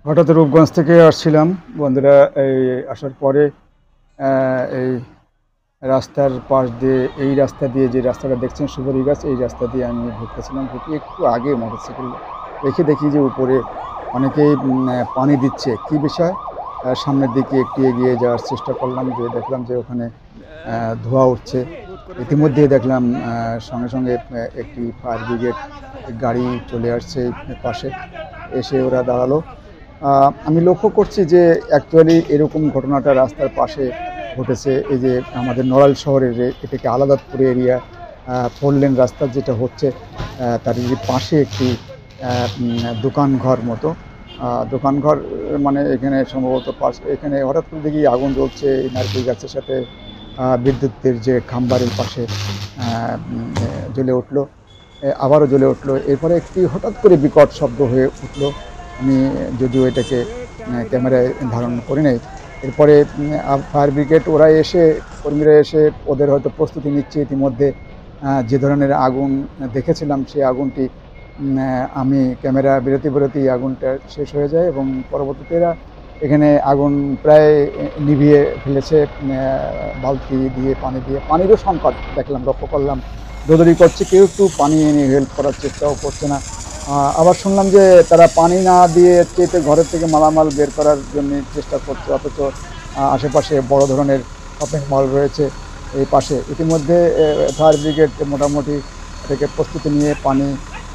হঠাৎ রূপগঞ্জ থেকে আসছিলাম বন্ধুরা। এই আসার পরে এই রাস্তার পাশ দিয়ে, এই রাস্তা দিয়ে, যে রাস্তাটা দেখছেন সুপারি গাছ, এই রাস্তা দিয়ে আমি ঢুকতেছিলাম। ঢুকে একটু আগে মোটরসাইকেল রেখে দেখি যে উপরে অনেকেই পানি দিচ্ছে। কি বিষয়? সামনের দিকে একটু এগিয়ে যাওয়ার চেষ্টা করলাম, যে দেখলাম যে ওখানে ধোঁয়া উঠছে। ইতিমধ্যে দেখলাম সঙ্গে সঙ্গে একটি ফায়ার ব্রিগেড গাড়ি চলে আসছে পাশে, এসে ওরা দাঁড়ালো। আমি লক্ষ্য করছি যে অ্যাকচুয়ালি এরকম ঘটনাটা রাস্তার পাশে ঘটেছে। এই যে আমাদের নড়াইল শহরের যে এটাকে আলাদাপুর এরিয়া, 4 লেন রাস্তা যেটা হচ্ছে, তার যে পাশে একটি দোকানঘর মতো, দোকানঘর, মানে এখানে সম্ভবত এখানে হঠাৎ করে দেখি আগুন জ্বলছে এই নারকেল গাছের সাথে। বিদ্যুতের যে খাম্বারের পাশে জ্বলে উঠলো, আবারও জ্বলে উঠলো। এরপরে একটি হঠাৎ করে বিকট শব্দ হয়ে উঠলো। আমি যদিও এটাকে ক্যামেরায় ধারণ করি নাই। এরপরে ফায়ার ব্রিগেড ওরা এসে, কর্মীরা এসে ওদের হয়তো প্রস্তুতি নিচ্ছে ইতিমধ্যে। যে ধরনের আগুন দেখেছিলাম সেই আগুনটি আমি ক্যামেরা বেরোতেই আগুনটা শেষ হয়ে যায়, এবং পরবর্তীতে এরা এখানে আগুন প্রায় নিভিয়ে ফেলেছে। বালতি দিয়ে, পানি দিয়ে, পানিরও সংকট দেখলাম, লক্ষ্য করলাম। দৌড়দৌড়ি করছে, কেউ একটু পানি এনে হেল্প করার চেষ্টাও করছে না। আবার শুনলাম যে তারা পানি না দিয়ে চেতে ঘরের থেকে মালামাল বের করার জন্য চেষ্টা করছে, অথচ আশেপাশে বড় ধরনের শপিং মল রয়েছে এই পাশে। ইতিমধ্যে ফায়ার ব্রিগেড মোটামুটি এটাকে প্রস্তুতি নিয়ে পানি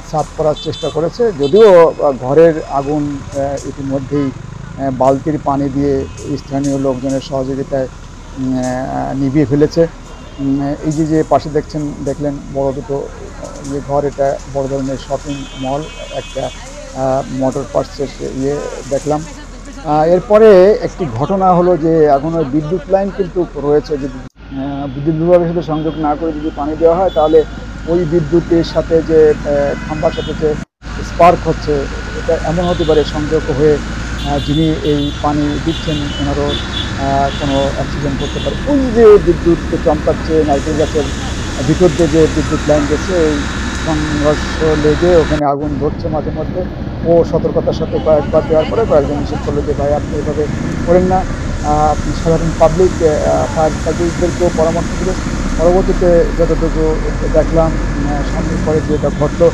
সাফ করার চেষ্টা করেছে, যদিও ঘরের আগুন ইতিমধ্যেই বালতির পানি দিয়ে স্থানীয় লোকজনের সহযোগিতায় নিভিয়ে ফেলেছে। এই যে পাশে দেখলেন বড় দুটো ঘর, এটা বড় ধরনের শপিং মল, একটা মোটর পার্টসের দেখলাম। এরপরে একটি ঘটনা হলো যে এখন ওই বিদ্যুৎ লাইন কিন্তু রয়েছে, যদি বিদ্যুৎ বিভাগের সাথে সংযোগ না করে যদি পানি দেওয়া হয়, তাহলে ওই বিদ্যুতের সাথে যে খাম্বার সাথে যে স্পার্ক হচ্ছে, এটা এমন হতে পারে সংযোগ হয়ে যিনি এই পানি দিচ্ছেন ওনারও কোনো অ্যাক্সিডেন্ট করতে পারে। ওই যে বিদ্যুৎকে চমকাচ্ছে নারকেল গাছের ভিতর দিয়ে যে বিদ্যুৎ লাইন গেছে, এই সংঘর্ষ লেগে ওখানে আগুন ধরছে মাঝে মধ্যে। ও সতর্কতার সাথে কয়েকবার দেওয়ার পরে কয়েকজন নিষেধ করলো যে ভাই আপনি এভাবে করেন না। সাধারণ পাবলিক ফায়ার সার্ভিসদেরকেও পরামর্শ দিল। পরবর্তীতে যতটুকু দেখলাম, সামনের পরে যেটা ঘটলো,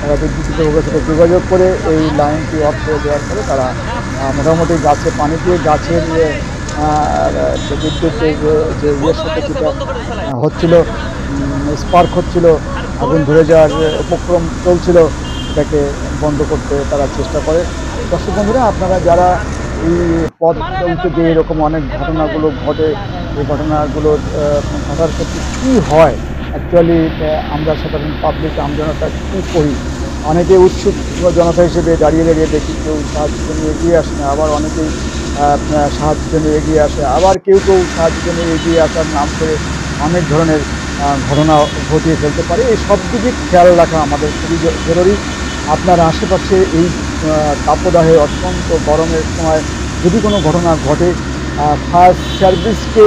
তারা বিদ্যুৎ বিভাগের সাথে যোগাযোগ করে এই লাইনটি অফ করে দেওয়ার পরে তারা মোটামুটি গাছে পানি দিয়ে গাছের বিদ্যুতের যে ইয়ের সাথে যেটা হচ্ছিল, স্পার্ক হচ্ছিল, আগুন ধরে যাওয়ার উপক্রম চলছিল, এটাকে বন্ধ করতে তারা চেষ্টা করে। দর্শক বন্ধুরা, আপনারা যারা এই পথ চলতে যে এরকম অনেক ঘটনাগুলো ঘটে, এই ঘটনাগুলো ঘটার ক্ষেত্রে কী হয়, অ্যাকচুয়ালি আমরা সাধারণ পাবলিক আমজনতা কী করি? অনেকে উৎসুক জনতা হিসেবে দাঁড়িয়ে দেখি, কেউ সাহায্যের জন্য এগিয়ে আসে না, আবার অনেকেই সাহায্যের জন্য এগিয়ে আসে, আবার কেউ সাহায্যের জন্য এগিয়ে আসার নাম করে অনেক ধরনের ঘটনা ঘটিয়ে ফেলতে পারে। এই সব দিকে খেয়াল রাখা আমাদের খুবই জরুরি। আপনার আশেপাশে এই তাপদাহে অত্যন্ত গরমের সময় যদি কোনো ঘটনা ঘটে, ফায়ার সার্ভিসকে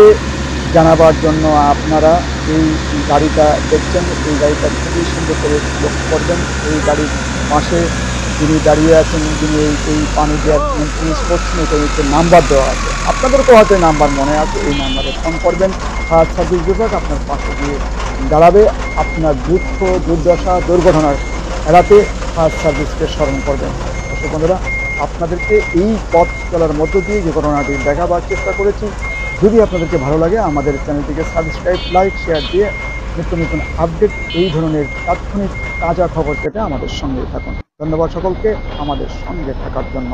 জানাবার জন্য আপনারা এই গাড়িটা দেখছেন, এই গাড়িটা খুবই সুন্দর করে লক্ষ্য করবেন। এই গাড়ির পাশে যিনি দাঁড়িয়ে আছেন, যিনি এই পানি দেওয়ার মেনটেন্স করছেন, এটা হচ্ছে নাম্বার দেওয়া আছে। আপনাদেরকেও হয়তো নাম্বার মনে আছে, এই নাম্বারে ফোন করবেন। ফায়ার সার্ভিস বিভাগ আপনার পাশে গিয়ে দাঁড়াবে। আপনার দুঃখ, দুর্দশা, দুর্ঘটনার এড়াতে ফায়ার সার্ভিসকে স্মরণ করবেন। দর্শক বন্ধুরা, আপনাদেরকে এই পথ চলার মধ্য দিয়ে যে ঘটনাটি দেখাবার চেষ্টা করেছি। যদি আপনাদেরকে ভালো লাগে, আমাদের চ্যানেলটিকে সাবস্ক্রাইব, লাইক, শেয়ার দিয়ে নিত্য নতুন আপডেট, এই ধরনের তাৎক্ষণিক তাজা খবর পেতে আমাদের সঙ্গে থাকুন। ধন্যবাদ সকলকে আমাদের সঙ্গে থাকার জন্য।